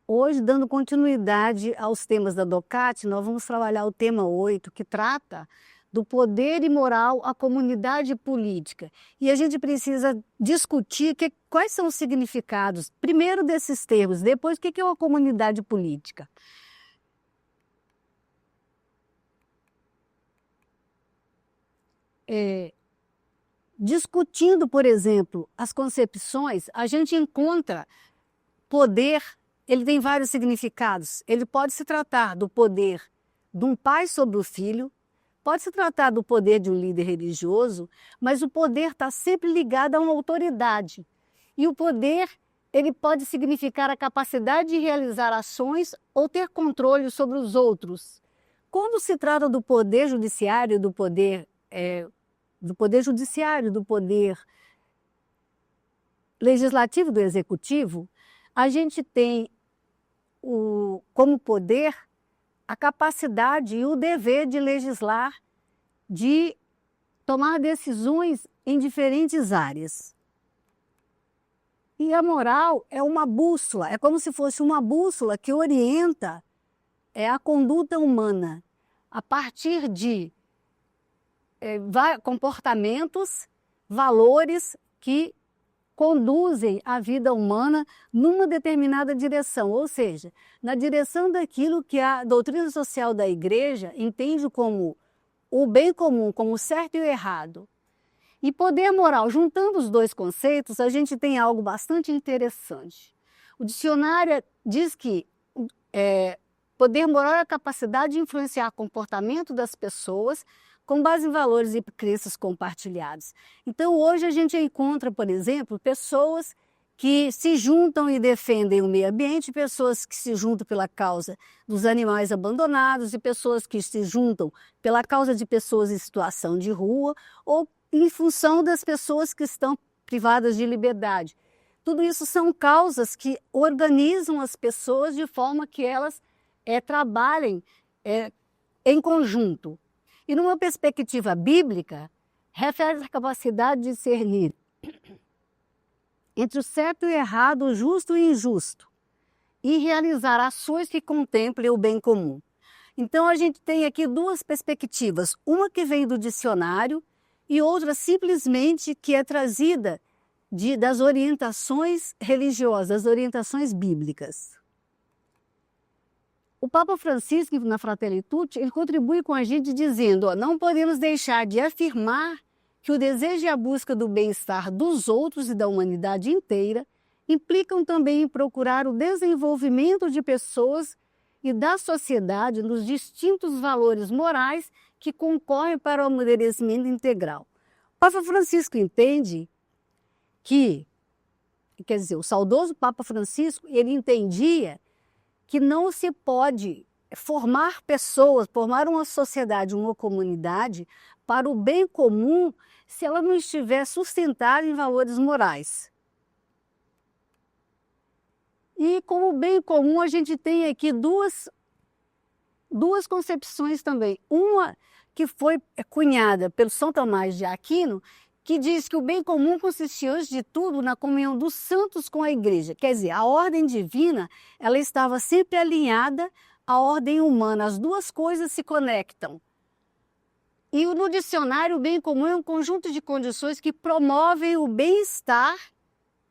Hoje, dando continuidade aos temas da DOCAT, nós vamos trabalhar o tema 8, que trata do poder e moral à comunidade política. E a gente precisa discutir quais são os significados, primeiro desses termos, depois o que é uma comunidade política. Discutindo, por exemplo, as concepções, a gente encontra poder. Ele tem vários significados. Ele pode se tratar do poder de um pai sobre o filho, pode se tratar do poder de um líder religioso, mas o poder está sempre ligado a uma autoridade. E o poder, ele pode significar a capacidade de realizar ações ou ter controle sobre os outros. Quando se trata do poder judiciário, do poder judiciário, do poder legislativo, do executivo, a gente tem como poder a capacidade e o dever de legislar, de tomar decisões em diferentes áreas. E a moral é uma bússola, é como se fosse uma bússola que orienta a conduta humana a partir de comportamentos, valores que conduzem a vida humana numa determinada direção, ou seja, na direção daquilo que a doutrina social da Igreja entende como o bem comum, como o certo e o errado. E poder moral, juntando os dois conceitos, a gente tem algo bastante interessante. O dicionário diz que poder moral é a capacidade de influenciar o comportamento das pessoas com base em valores e crenças compartilhados. Então, hoje a gente encontra, por exemplo, pessoas que se juntam e defendem o meio ambiente, pessoas que se juntam pela causa dos animais abandonados e pessoas que se juntam pela causa de pessoas em situação de rua ou em função das pessoas que estão privadas de liberdade. Tudo isso são causas que organizam as pessoas de forma que elas trabalhem em conjunto. E numa perspectiva bíblica, refere à capacidade de discernir entre o certo e o errado, o justo e o injusto, e realizar ações que contemplem o bem comum. Então a gente tem aqui duas perspectivas, uma que vem do dicionário e outra simplesmente que é trazida das orientações religiosas, das orientações bíblicas. O Papa Francisco, na Fratelli Tutti, ele contribui com a gente dizendo, não podemos deixar de afirmar que o desejo e a busca do bem-estar dos outros e da humanidade inteira implicam também em procurar o desenvolvimento de pessoas e da sociedade nos distintos valores morais que concorrem para o amadurecimento integral. O Papa Francisco entende que, quer dizer, o saudoso Papa Francisco, ele entendia que não se pode formar pessoas, formar uma sociedade, uma comunidade para o bem comum se ela não estiver sustentada em valores morais. E como bem comum a gente tem aqui duas concepções também. Uma que foi cunhada pelo São Tomás de Aquino, que diz que o bem comum consistia, antes de tudo, na comunhão dos santos com a Igreja. Quer dizer, a ordem divina ela estava sempre alinhada à ordem humana. As duas coisas se conectam. E no dicionário, o bem comum é um conjunto de condições que promovem o bem-estar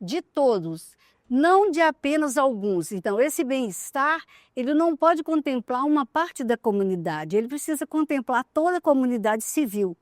de todos, não de apenas alguns. Então, esse bem-estar, ele não pode contemplar uma parte da comunidade, ele precisa contemplar toda a comunidade civil.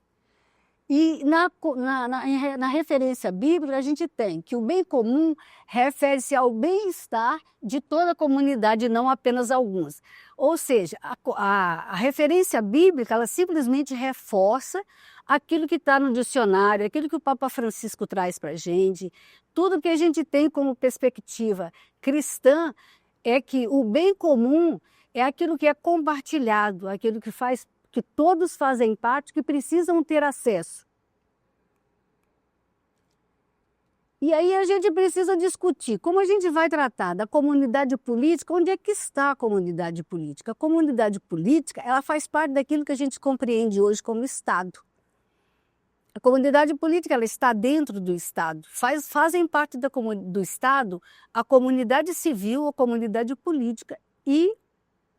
E na referência bíblica, a gente tem que o bem comum refere-se ao bem-estar de toda a comunidade, não apenas alguns. Ou seja, a referência bíblica, ela simplesmente reforça aquilo que está no dicionário, aquilo que o Papa Francisco traz para a gente. Tudo que a gente tem como perspectiva cristã é que o bem comum é aquilo que é compartilhado, aquilo que todos fazem parte, que precisam ter acesso. E aí a gente precisa discutir como a gente vai tratar da comunidade política, onde é que está a comunidade política? A comunidade política, ela faz parte daquilo que a gente compreende hoje como Estado. A comunidade política ela está dentro do Estado. Fazem parte do Estado a comunidade civil, a comunidade política e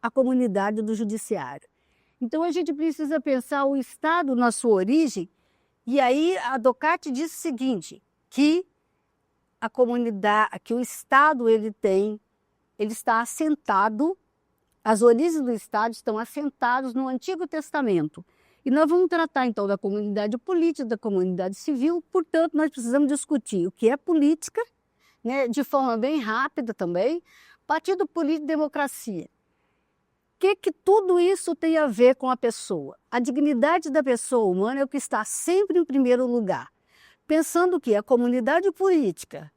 a comunidade do judiciário. Então, a gente precisa pensar o Estado na sua origem, e aí a Docati diz o seguinte, que a comunidade, que o Estado ele está assentado, as origens do Estado estão assentadas no Antigo Testamento. E nós vamos tratar, então, da comunidade política, da comunidade civil, portanto, nós precisamos discutir o que é política, né, de forma bem rápida também, partido político e democracia. O que tudo isso tem a ver com a pessoa? A dignidade da pessoa humana é o que está sempre em primeiro lugar. Pensando que a comunidade política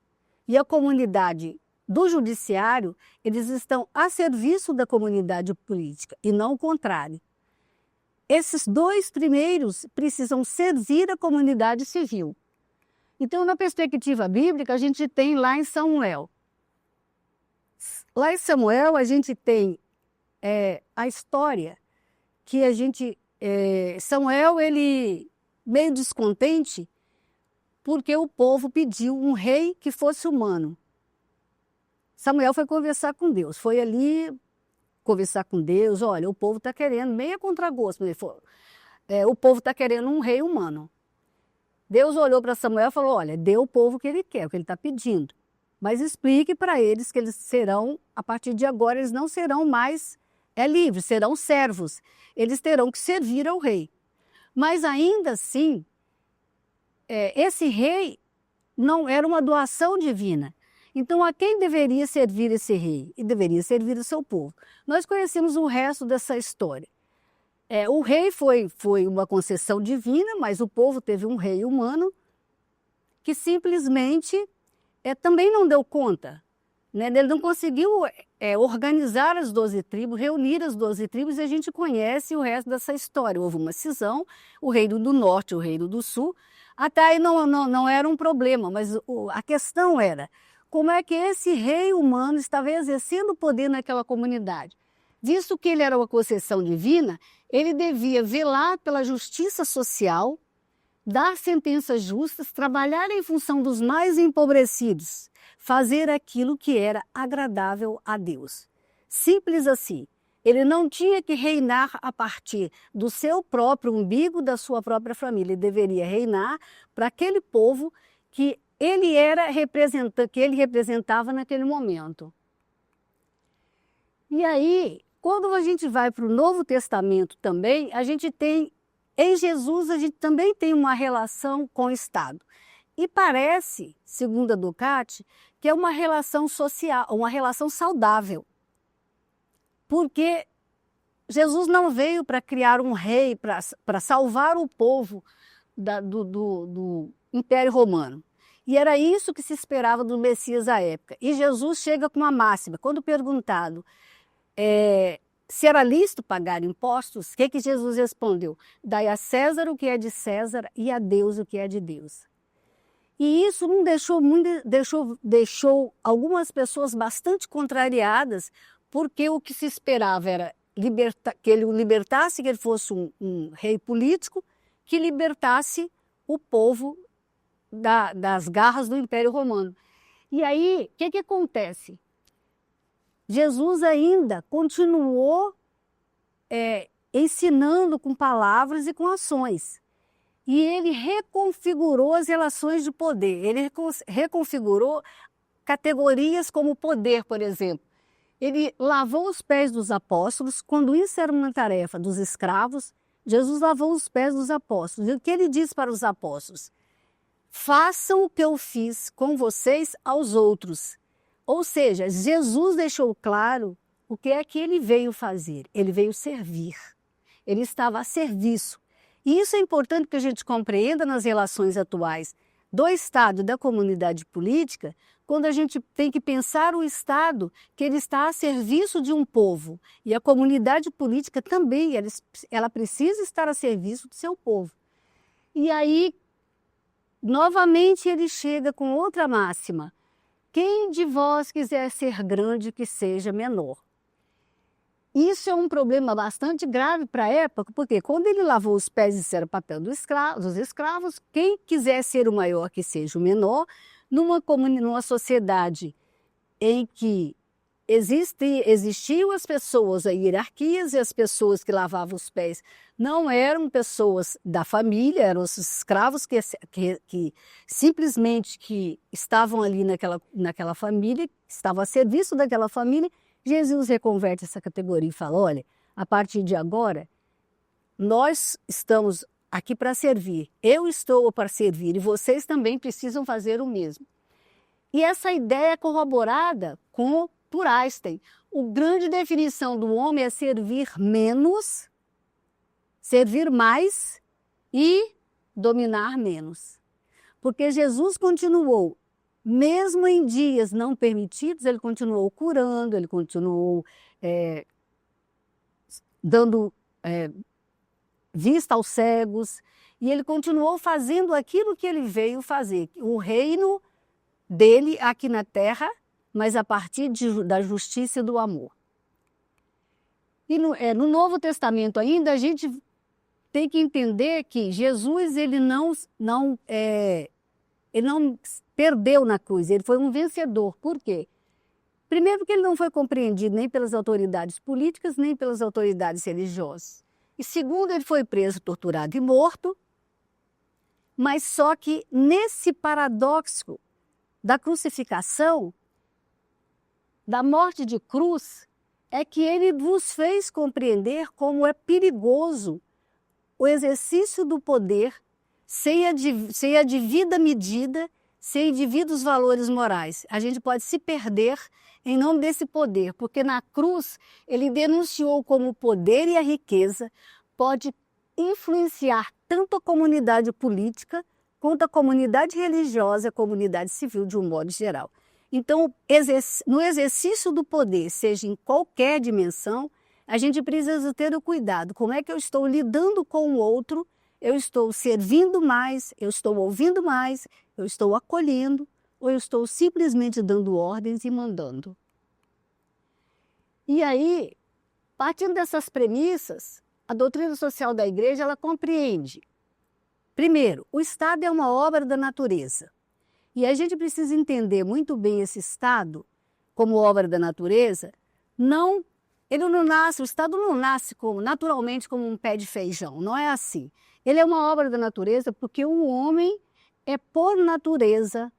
e a comunidade do judiciário, eles estão a serviço da comunidade política e não o contrário. Esses dois primeiros precisam servir a comunidade civil. Então, na perspectiva bíblica, a gente tem lá em Samuel. Lá em Samuel, a gente tem a história que Samuel, ele meio descontente, porque o povo pediu um rei que fosse humano. Samuel foi conversar com Deus, foi ali conversar com Deus, olha, o povo está querendo, meio contragosto, o povo está querendo um rei humano. Deus olhou para Samuel e falou, olha, dê o povo o que ele quer, o que ele está pedindo, mas explique para eles que eles serão, a partir de agora, eles não serão mais livres, serão servos, eles terão que servir ao rei. Mas ainda assim, esse rei não era uma doação divina. Então, a quem deveria servir esse rei? E deveria servir o seu povo. Nós conhecemos o resto dessa história. O rei foi uma concessão divina, mas o povo teve um rei humano que simplesmente também não deu conta. Né? Ele não conseguiu organizar as 12 tribos, reunir as 12 tribos, e a gente conhece o resto dessa história. Houve uma cisão, o reino do norte, o reino do sul. Até aí não era um problema, mas a questão era como é que esse rei humano estava exercendo poder naquela comunidade. Visto que ele era uma concessão divina, ele devia velar pela justiça social, dar sentenças justas, trabalhar em função dos mais empobrecidos, fazer aquilo que era agradável a Deus. Simples assim. Ele não tinha que reinar a partir do seu próprio umbigo, da sua própria família. Ele deveria reinar para aquele povo que ele representava naquele momento. E aí, quando a gente vai para o Novo Testamento também, em Jesus, a gente também tem uma relação com o Estado. E parece, segundo a Docati, que é uma relação social, uma relação saudável. Porque Jesus não veio para criar um rei, para salvar o povo do Império Romano. E era isso que se esperava do Messias à época. E Jesus chega com uma máxima. Quando perguntado se era lícito pagar impostos, o que Jesus respondeu? Dai a César o que é de César e a Deus o que é de Deus. E isso não deixou algumas pessoas bastante contrariadas, porque o que se esperava era que ele o libertasse, que ele fosse um rei político, que libertasse o povo das garras do Império Romano. E aí, o que acontece? Jesus ainda continuou ensinando com palavras e com ações. E ele reconfigurou as relações de poder. Ele reconfigurou categorias como poder, por exemplo. Ele lavou os pés dos apóstolos, quando isso era uma tarefa dos escravos, Jesus lavou os pés dos apóstolos. E o que ele diz para os apóstolos? Façam o que eu fiz com vocês aos outros. Ou seja, Jesus deixou claro o que é que ele veio fazer. Ele veio servir. Ele estava a serviço. E isso é importante que a gente compreenda nas relações atuais do Estado e da comunidade política, quando a gente tem que pensar o Estado que ele está a serviço de um povo. E a comunidade política também, ela precisa estar a serviço do seu povo. E aí, novamente, ele chega com outra máxima. Quem de vós quiser ser grande, que seja menor. Isso é um problema bastante grave para a época, porque quando ele lavou os pés, isso era papel dos escravos, quem quiser ser o maior que seja o menor, numa sociedade em que existiam as pessoas, as hierarquias, e as pessoas que lavavam os pés não eram pessoas da família, eram os escravos que simplesmente que estavam ali naquela família, estavam a serviço daquela família. Jesus reconverte essa categoria e fala, olha, a partir de agora, nós estamos aqui para servir, eu estou para servir e vocês também precisam fazer o mesmo. E essa ideia é corroborada por Einstein. A grande definição do homem é servir menos, servir mais e dominar menos. Porque Jesus continuou, mesmo em dias não permitidos, ele continuou curando, ele continuou dando vista aos cegos, e ele continuou fazendo aquilo que ele veio fazer. O reino dele aqui na terra, mas a partir da justiça e do amor. E no Novo Testamento ainda, a gente tem que entender que Jesus ele não perdeu na cruz, ele foi um vencedor. Por quê? Primeiro porque ele não foi compreendido nem pelas autoridades políticas, nem pelas autoridades religiosas. E segundo, ele foi preso, torturado e morto, mas só que nesse paradoxo da crucificação, da morte de cruz, é que ele nos fez compreender como é perigoso o exercício do poder sem a devida medida, sem devidos valores morais. A gente pode se perder em nome desse poder, porque na cruz ele denunciou como o poder e a riqueza pode influenciar tanto a comunidade política quanto a comunidade religiosa e a comunidade civil de um modo geral. Então, no exercício do poder, seja em qualquer dimensão, a gente precisa ter o cuidado. Como é que eu estou lidando com o outro? Eu estou servindo mais, eu estou ouvindo mais, eu estou acolhendo, ou eu estou simplesmente dando ordens e mandando? E aí, partindo dessas premissas, a doutrina social da igreja, ela compreende. Primeiro, o Estado é uma obra da natureza. E a gente precisa entender muito bem esse Estado como obra da natureza. O Estado não nasce naturalmente como um pé de feijão, não é assim. Ele é uma obra da natureza porque o homem é, por natureza,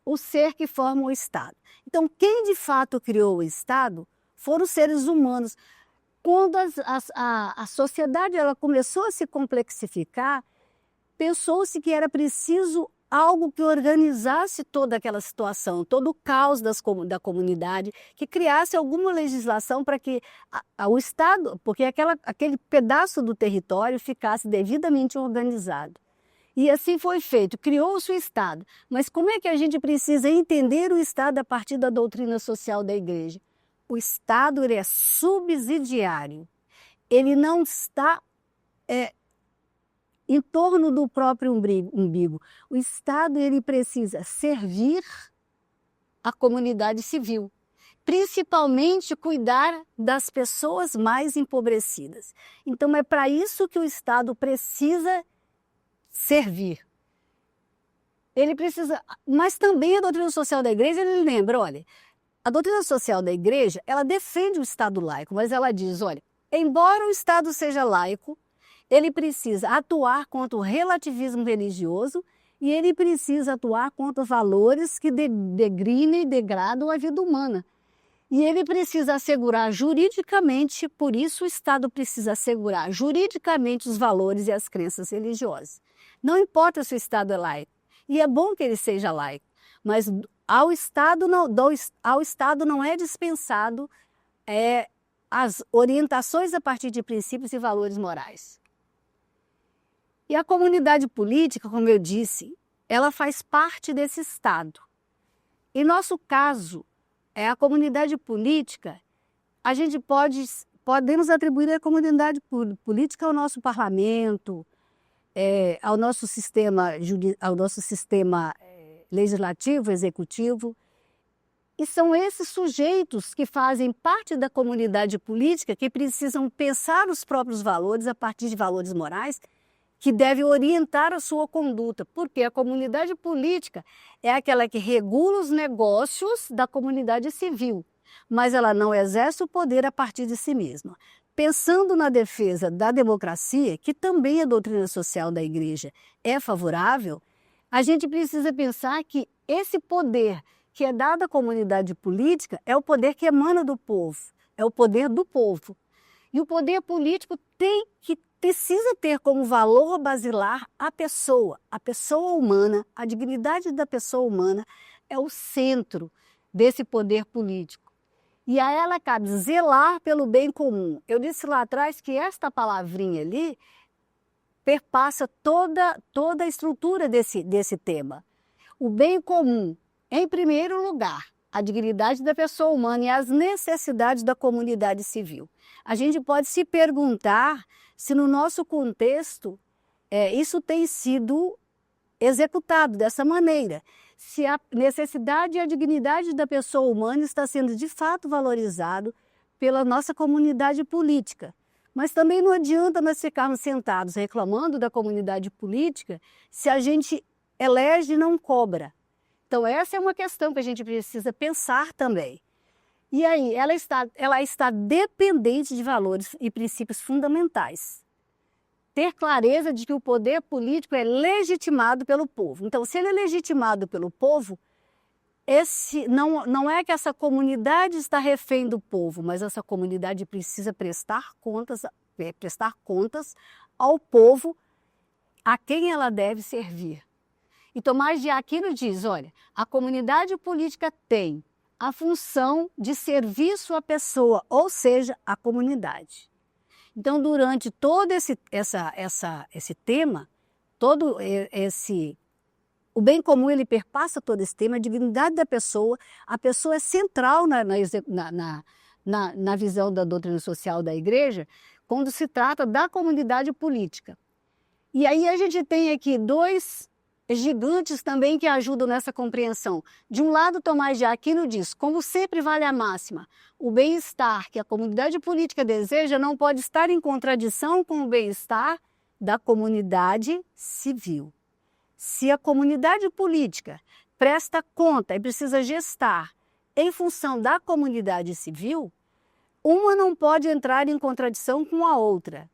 o ser que forma o Estado. Então, quem de fato criou o Estado foram os seres humanos. Quando a sociedade ela começou a se complexificar, pensou-se que era preciso algo que organizasse toda aquela situação, todo o caos da comunidade, que criasse alguma legislação para que o Estado, porque aquele pedaço do território ficasse devidamente organizado. E assim foi feito, criou-se o Estado. Mas como é que a gente precisa entender o Estado a partir da doutrina social da igreja? O Estado ele é subsidiário, ele não está em torno do próprio umbigo. O Estado ele precisa servir a comunidade civil, principalmente cuidar das pessoas mais empobrecidas. Então é para isso que o Estado precisa servir. Ele precisa, mas também a doutrina social da igreja, ele lembra, olha, a doutrina social da igreja, ela defende o Estado laico, mas ela diz, olha, embora o Estado seja laico, ele precisa atuar contra o relativismo religioso e ele precisa atuar contra valores que degrinem e degradam a vida humana. E ele precisa assegurar juridicamente, por isso o Estado precisa assegurar juridicamente os valores e as crenças religiosas. Não importa se o Estado é laico, e é bom que ele seja laico, mas ao Estado não é dispensado as orientações a partir de princípios e valores morais. E a comunidade política, como eu disse, ela faz parte desse Estado. Em nosso caso, a comunidade política, a gente podemos atribuir a comunidade política ao nosso parlamento, ao nosso sistema legislativo, executivo, E são esses sujeitos que fazem parte da comunidade política que precisam pensar os próprios valores a partir de valores morais que devem orientar a sua conduta, porque a comunidade política é aquela que regula os negócios da comunidade civil, mas ela não exerce o poder a partir de si mesma. Pensando na defesa da democracia, que também a doutrina social da Igreja é favorável, a gente precisa pensar que esse poder que é dado à comunidade política é o poder que emana do povo, é o poder do povo. E o poder político precisa ter como valor basilar a pessoa humana, a dignidade da pessoa humana é o centro desse poder político. E a ela cabe zelar pelo bem comum. Eu disse lá atrás que esta palavrinha ali perpassa toda a estrutura desse tema. O bem comum, em primeiro lugar, a dignidade da pessoa humana e as necessidades da comunidade civil. A gente pode se perguntar se no nosso contexto isso tem sido executado dessa maneira, se a necessidade e a dignidade da pessoa humana está sendo de fato valorizado pela nossa comunidade política. Mas também não adianta nós ficarmos sentados reclamando da comunidade política se a gente elege e não cobra. Então essa é uma questão que a gente precisa pensar também. E aí, ela está dependente de valores e princípios fundamentais. Ter clareza de que o poder político é legitimado pelo povo. Então, se ele é legitimado pelo povo, não é que essa comunidade está refém do povo, mas essa comunidade precisa prestar contas ao povo a quem ela deve servir. E Tomás de Aquino diz, olha, a comunidade política tem a função de serviço à pessoa, ou seja, à comunidade. Então, durante todo esse tema, o bem comum ele perpassa todo esse tema, a dignidade da pessoa, a pessoa é central na visão da doutrina social da Igreja, quando se trata da comunidade política. E aí a gente tem aqui dois gigantes também que ajudam nessa compreensão. De um lado, Tomás de Aquino diz, como sempre vale a máxima, o bem-estar que a comunidade política deseja não pode estar em contradição com o bem-estar da comunidade civil. Se a comunidade política presta conta e precisa gestar em função da comunidade civil, uma não pode entrar em contradição com a outra.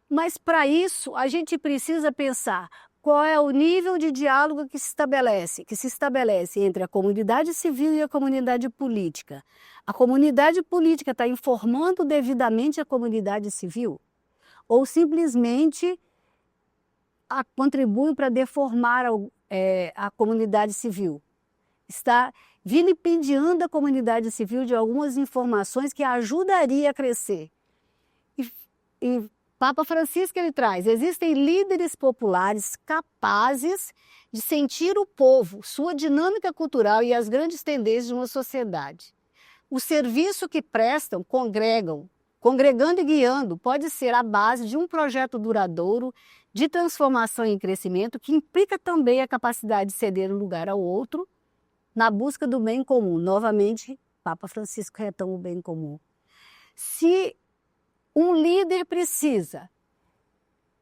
Mas para isso a gente precisa pensar qual é o nível de diálogo que se estabelece entre a comunidade civil e a comunidade política. A comunidade política está informando devidamente a comunidade civil? Ou simplesmente contribui para deformar a comunidade civil? Está vilipendiando a comunidade civil de algumas informações que a ajudaria a crescer. E Papa Francisco ele traz, existem líderes populares capazes de sentir o povo, sua dinâmica cultural e as grandes tendências de uma sociedade. O serviço que prestam, congregando e guiando, pode ser a base de um projeto duradouro de transformação e crescimento que implica também a capacidade de ceder um lugar ao outro na busca do bem comum. Novamente, Papa Francisco retoma o bem comum. Se um líder precisa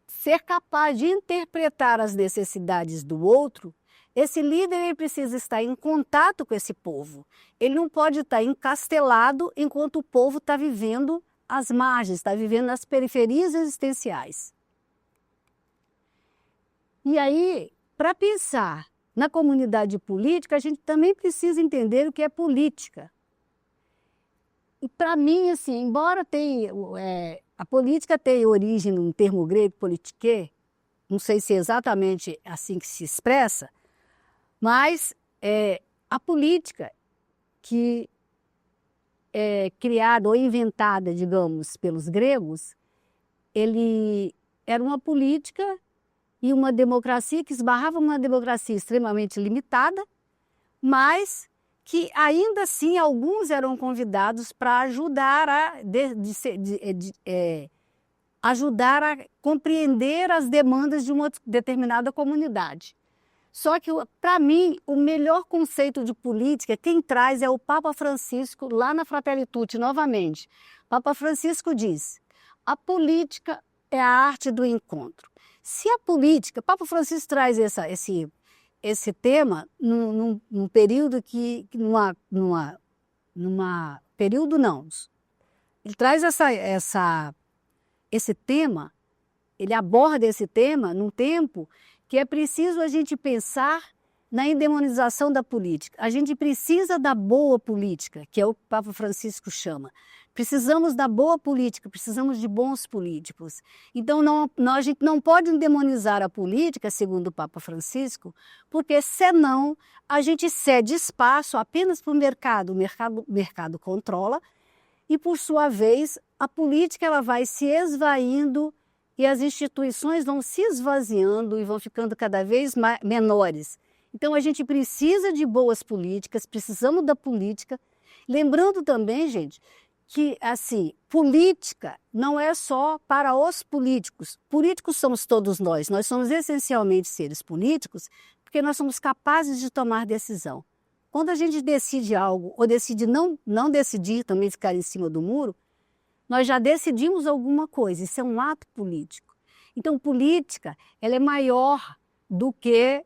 ser capaz de interpretar as necessidades do outro, esse líder ele precisa estar em contato com esse povo. Ele não pode estar encastelado enquanto o povo está vivendo às margens, está vivendo nas periferias existenciais. E aí, para pensar na comunidade política, a gente também precisa entender o que é política. E para mim, assim, embora a política tenha origem num termo grego, politiquê, não sei se é exatamente assim que se expressa, mas a política que é criada ou inventada, digamos, pelos gregos, ele era uma política e uma democracia que esbarrava numa democracia extremamente limitada, mas que ainda assim alguns eram convidados para ajudar ajudar a compreender as demandas de uma determinada comunidade. Só que, para mim, o melhor conceito de política, quem traz é o Papa Francisco, lá na Fratelli Tutti, novamente. Papa Francisco diz, a política é a arte do encontro. Se a política, Papa Francisco traz esse tema num período período não, ele traz esse tema, ele aborda esse tema num tempo que é preciso a gente pensar na endemonização da política. A gente precisa da boa política, que é o que o Papa Francisco chama. Precisamos da boa política, precisamos de bons políticos. Então, a gente não pode endemonizar a política, segundo o Papa Francisco, porque senão a gente cede espaço apenas para o mercado. O mercado controla e, por sua vez, a política ela vai se esvaindo e as instituições vão se esvaziando e vão ficando cada vez menores. Então, a gente precisa de boas políticas, precisamos da política. Lembrando também, gente, que, assim, política não é só para os políticos. Políticos somos todos nós somos essencialmente seres políticos porque nós somos capazes de tomar decisão. Quando a gente decide algo ou decide não decidir, também ficar em cima do muro, nós já decidimos alguma coisa, isso é um ato político. Então, política ela é maior do que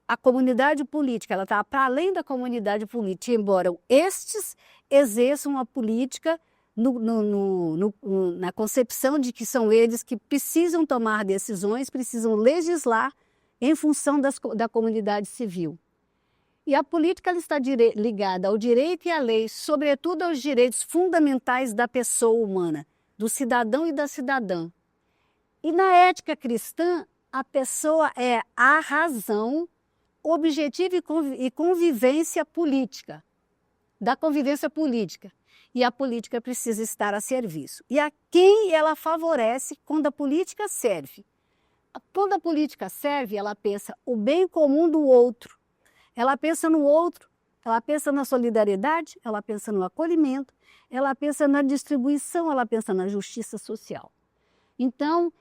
a comunidade política, ela está para além da comunidade política, embora estes exerçam a política na concepção de que são eles que precisam tomar decisões, precisam legislar em função da comunidade civil. E a política ela está ligada ao direito e à lei, sobretudo aos direitos fundamentais da pessoa humana, do cidadão e da cidadã. E na ética cristã, a pessoa é a razão, objetivo e convivência política, da convivência política. E a política precisa estar a serviço. E a quem ela favorece quando a política serve? Quando a política serve, ela pensa o bem comum do outro. Ela pensa no outro, ela pensa na solidariedade, ela pensa no acolhimento, ela pensa na distribuição, ela pensa na justiça social. Então,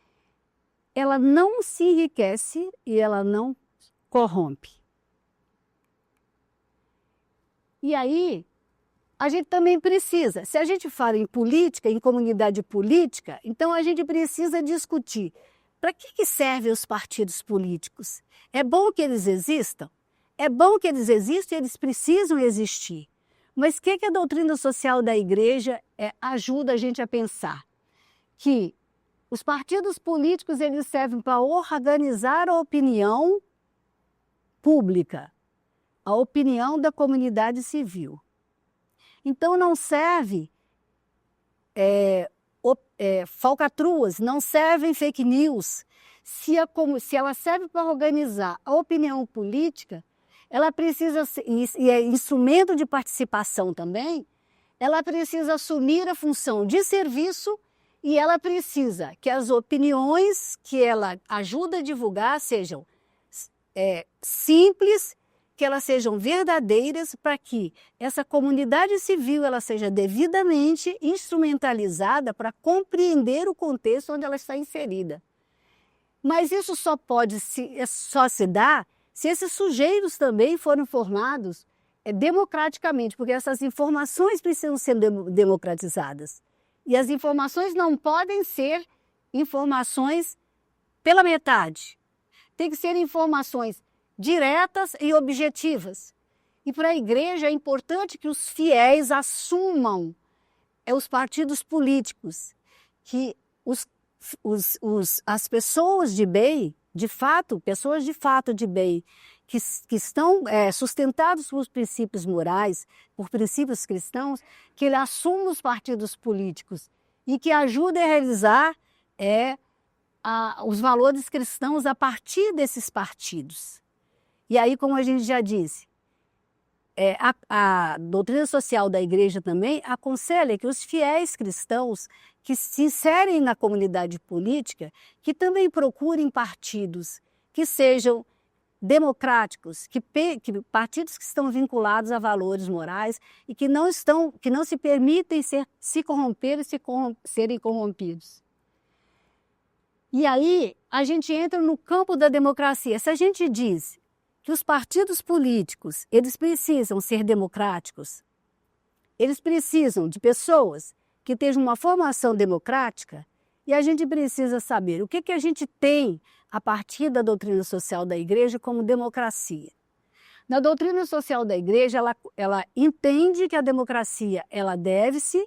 ela não se enriquece e ela não corrompe. E aí, a gente também precisa, se a gente fala em política, em comunidade política, então a gente precisa discutir para que servem os partidos políticos? É bom que eles existam? É bom que eles existam e eles precisam existir. Mas o que a doutrina social da igreja ajuda a gente a pensar? Que os partidos políticos eles servem para organizar a opinião pública, a opinião da comunidade civil. Então não serve falcatruas, não servem fake news. Se ela serve para organizar a opinião política, ela precisa, e é instrumento de participação também, ela precisa assumir a função de serviço e ela precisa que as opiniões que ela ajuda a divulgar sejam simples, que elas sejam verdadeiras para que essa comunidade civil ela seja devidamente instrumentalizada para compreender o contexto onde ela está inserida. Mas isso só se dá se esses sujeitos também foram formados democraticamente, porque essas informações precisam ser democratizadas. E as informações não podem ser informações pela metade. Tem que ser informações diretas e objetivas. E para a igreja é importante que os fiéis assumam os partidos políticos, que as pessoas de bem, de fato, pessoas de fato de bem, que estão sustentados por princípios morais, por princípios cristãos, que ele assuma os partidos políticos e que ajude a realizar os valores cristãos a partir desses partidos. E aí, como a gente já disse, a doutrina social da igreja também aconselha que os fiéis cristãos que se inserem na comunidade política, que também procurem partidos que sejam democráticos, partidos que estão vinculados a valores morais e que não se permitem se corromper e serem corrompidos. E aí, a gente entra no campo da democracia. Se a gente diz que os partidos políticos, eles precisam ser democráticos, eles precisam de pessoas que tenham uma formação democrática, e a gente precisa saber o que a gente tem a partir da doutrina social da Igreja como democracia. Na doutrina social da Igreja, ela entende que a democracia ela deve-se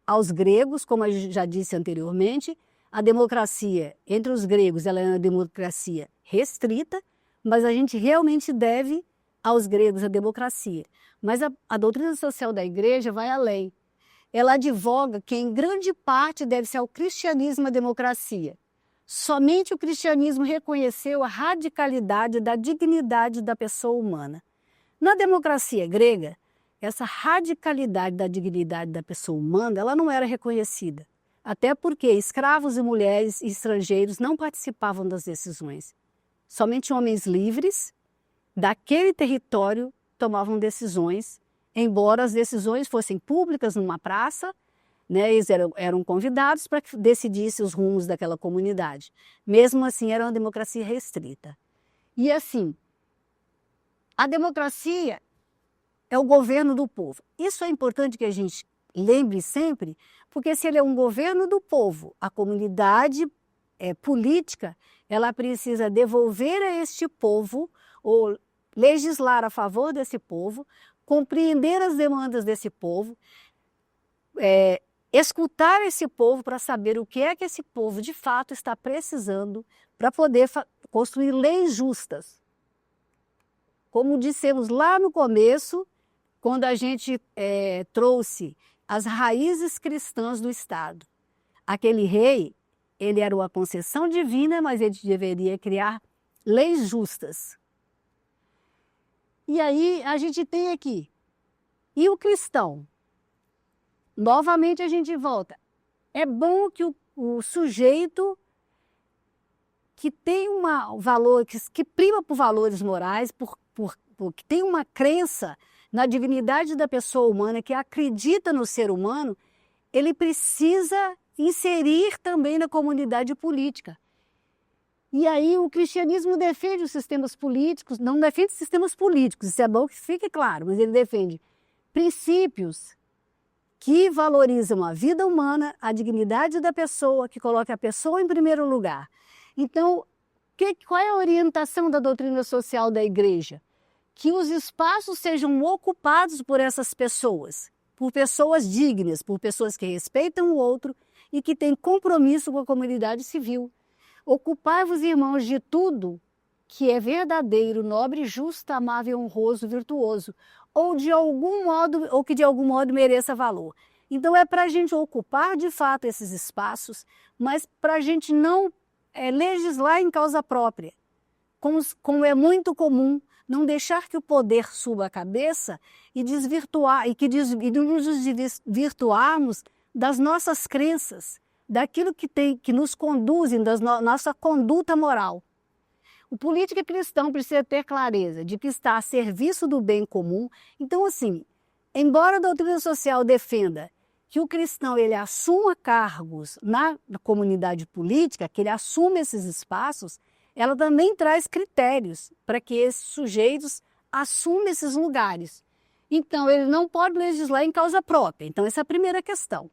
aos gregos, como a gente já disse anteriormente. A democracia entre os gregos ela é uma democracia restrita, mas a gente realmente deve aos gregos a democracia. Mas a doutrina social da Igreja vai além. Ela advoga que em grande parte deve-se ao cristianismo a democracia. Somente o cristianismo reconheceu a radicalidade da dignidade da pessoa humana. Na democracia grega, essa radicalidade da dignidade da pessoa humana ela não era reconhecida, até porque escravos e mulheres e estrangeiros não participavam das decisões. Somente homens livres daquele território tomavam decisões, embora as decisões fossem públicas numa praça, né, eles eram convidados para que decidisse os rumos daquela comunidade. Mesmo assim, era uma democracia restrita. E assim, a democracia é o governo do povo. Isso é importante que a gente lembre sempre, porque se ele é um governo do povo, a comunidade política, ela precisa devolver a este povo, ou legislar a favor desse povo, compreender as demandas desse povo, escutar esse povo para saber o que é que esse povo de fato está precisando para poder construir leis justas. Como dissemos lá no começo, quando a gente trouxe as raízes cristãs do Estado. Aquele rei, ele era uma concessão divina, mas ele deveria criar leis justas. E aí a gente tem aqui, e o cristão? Novamente a gente volta. É bom que o sujeito que tem valor, que prima por valores morais, que tem uma crença na dignidade da pessoa humana, que acredita no ser humano, ele precisa inserir também na comunidade política. E aí o cristianismo defende os sistemas políticos, não defende sistemas políticos, isso é bom que fique claro, mas ele defende princípios que valorizam a vida humana, a dignidade da pessoa, que coloca a pessoa em primeiro lugar. Então, qual é a orientação da doutrina social da Igreja? Que os espaços sejam ocupados por essas pessoas, por pessoas dignas, por pessoas que respeitam o outro e que têm compromisso com a comunidade civil. Ocupai-vos, irmãos, de tudo que é verdadeiro, nobre, justo, amável, honroso, virtuoso, ou que de algum modo mereça valor. Então é para a gente ocupar de fato esses espaços, mas para a gente não legislar em causa própria, como é muito comum, não deixar que o poder suba a cabeça e nos desvirtuarmos das nossas crenças, daquilo que nos conduzem, da nossa conduta moral. O político cristão precisa ter clareza de que está a serviço do bem comum. Então, assim, embora a doutrina social defenda que o cristão ele assuma cargos na comunidade política, que ele assuma esses espaços, ela também traz critérios para que esses sujeitos assumam esses lugares. Então, ele não pode legislar em causa própria. Então, essa é a primeira questão.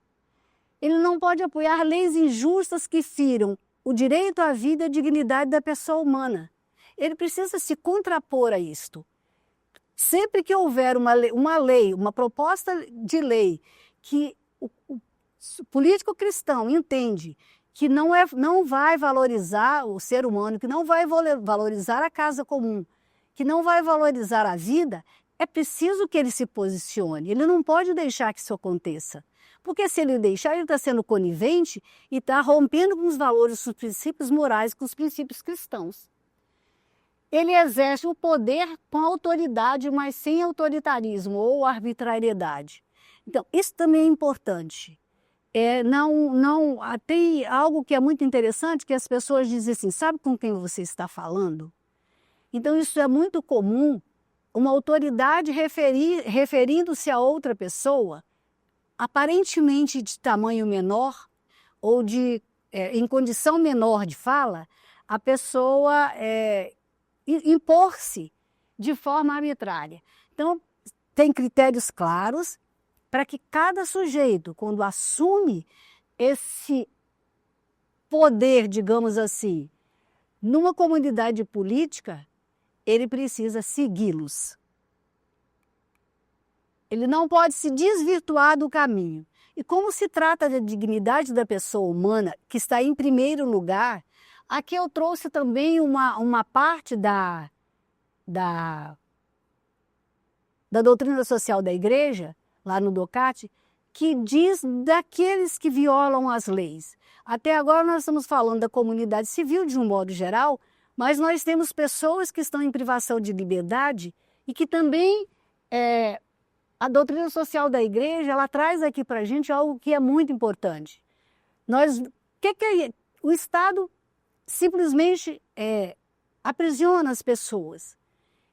Ele não pode apoiar leis injustas que firam o direito à vida e a dignidade da pessoa humana. Ele precisa se contrapor a isto. Sempre que houver uma lei, uma proposta de lei que o político cristão entende que não vai valorizar o ser humano, que não vai valorizar a casa comum, que não vai valorizar a vida, é preciso que ele se posicione. Ele não pode deixar que isso aconteça. Porque se ele deixar, ele está sendo conivente e está rompendo com os valores, com os princípios morais, com os princípios cristãos. Ele exerce o poder com autoridade, mas sem autoritarismo ou arbitrariedade. Então, isso também é importante. Tem algo que é muito interessante, que as pessoas dizem assim, sabe com quem você está falando? Então, isso é muito comum, uma autoridade referindo-se a outra pessoa, aparentemente de tamanho menor ou de em condição menor de fala, a pessoa impor-se de forma arbitrária. Então, tem critérios claros para que cada sujeito, quando assume esse poder, digamos assim, numa comunidade política, ele precisa segui-los. Ele não pode se desvirtuar do caminho. E como se trata da dignidade da pessoa humana, que está em primeiro lugar, aqui eu trouxe também uma parte da doutrina social da Igreja, lá no DOCAT, que diz daqueles que violam as leis. Até agora nós estamos falando da comunidade civil de um modo geral, mas nós temos pessoas que estão em privação de liberdade e que também a doutrina social da Igreja, ela traz aqui para a gente algo que é muito importante. O Estado simplesmente aprisiona as pessoas.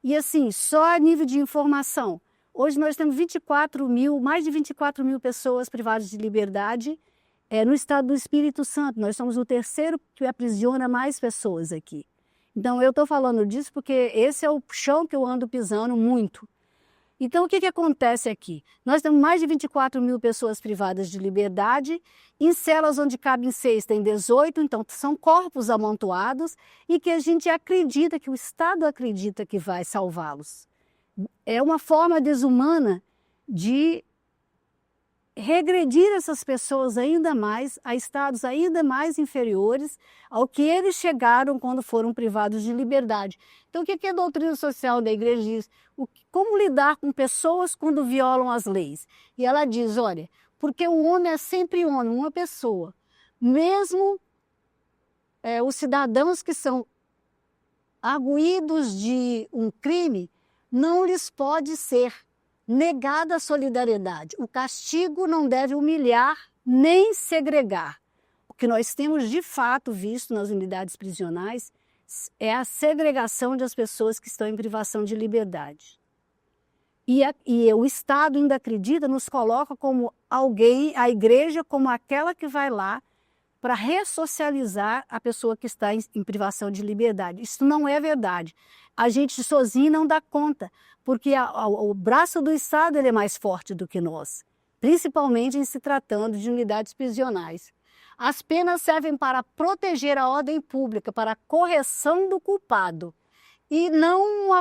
E assim, só a nível de informação. Hoje nós temos mais de 24 mil pessoas privadas de liberdade no estado do Espírito Santo. Nós somos o terceiro que aprisiona mais pessoas aqui. Então eu estou falando disso porque esse é o chão que eu ando pisando muito. Então, o que acontece aqui? Nós temos mais de 24 mil pessoas privadas de liberdade, em celas onde cabem 6 tem 18, então são corpos amontoados e que a gente acredita, que o Estado acredita que vai salvá-los. É uma forma desumana de regredir essas pessoas ainda mais a estados ainda mais inferiores ao que eles chegaram quando foram privados de liberdade. Então, o que a doutrina social da Igreja diz? Como lidar com pessoas quando violam as leis? E ela diz, olha, porque o homem é sempre homem, uma pessoa. Mesmo os cidadãos que são arguidos de um crime, não lhes pode ser negada a solidariedade. O castigo não deve humilhar nem segregar. O que nós temos de fato visto nas unidades prisionais é a segregação das pessoas que estão em privação de liberdade. E o Estado ainda acredita, nos coloca como alguém, a Igreja como aquela que vai lá para ressocializar a pessoa que está em privação de liberdade. Isso não é verdade. A gente sozinho não dá conta, porque o braço do Estado ele é mais forte do que nós, principalmente em se tratando de unidades prisionais. As penas servem para proteger a ordem pública, para a correção do culpado, e não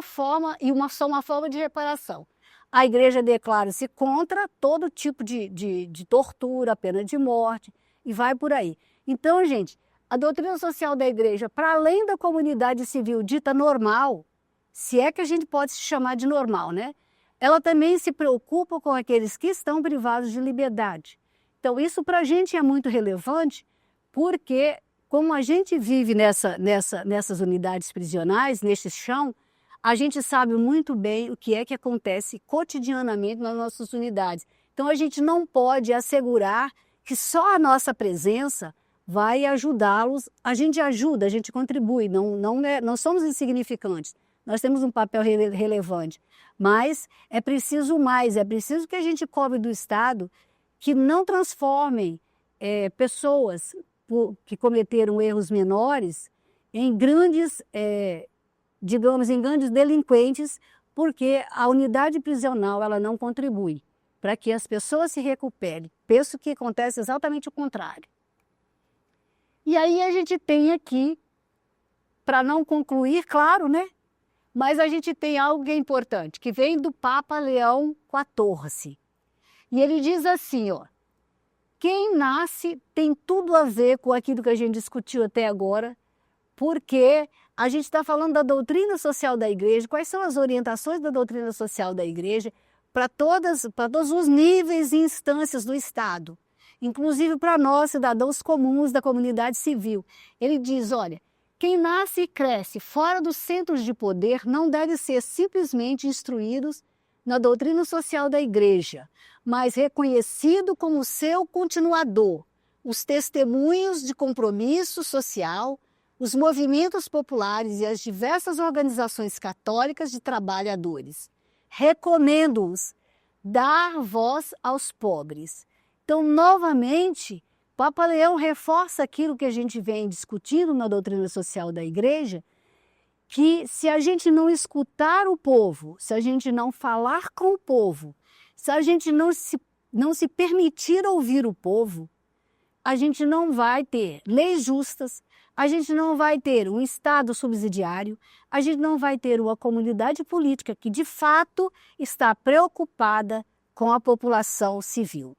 só uma forma de reparação. A Igreja declara-se contra todo tipo de tortura, pena de morte, e vai por aí. Então, gente, a doutrina social da Igreja, para além da comunidade civil dita normal, se é que a gente pode se chamar de normal, né? Ela também se preocupa com aqueles que estão privados de liberdade. Então, isso para a gente é muito relevante, porque como a gente vive nessas unidades prisionais, nesse chão, a gente sabe muito bem o que é que acontece cotidianamente nas nossas unidades. Então, a gente não pode assegurar que só a nossa presença vai ajudá-los. A gente ajuda, a gente contribui, não somos insignificantes. Nós temos um papel relevante, mas é preciso mais, é preciso que a gente cobre do Estado que não transformem pessoas que cometeram erros menores em grandes, em grandes delinquentes, porque a unidade prisional ela não contribui para que as pessoas se recuperem. Penso que acontece exatamente o contrário. E aí a gente tem aqui, para não concluir, claro, né? Mas a gente tem algo que é importante, que vem do Papa Leão XIV. E ele diz assim, ó, quem nasce tem tudo a ver com aquilo que a gente discutiu até agora, porque a gente está falando da doutrina social da Igreja, quais são as orientações da doutrina social da Igreja para todos os níveis e instâncias do Estado, inclusive para nós, cidadãos comuns da comunidade civil. Ele diz, olha, quem nasce e cresce fora dos centros de poder não deve ser simplesmente instruídos na doutrina social da Igreja, mas reconhecido como seu continuador, os testemunhos de compromisso social, os movimentos populares e as diversas organizações católicas de trabalhadores. Recomendo-os dar voz aos pobres. Então, novamente, Papa Leão reforça aquilo que a gente vem discutindo na doutrina social da Igreja, que se a gente não escutar o povo, se a gente não falar com o povo, se a gente não se permitir ouvir o povo, a gente não vai ter leis justas, a gente não vai ter um Estado subsidiário, a gente não vai ter uma comunidade política que, de fato, está preocupada com a população civil.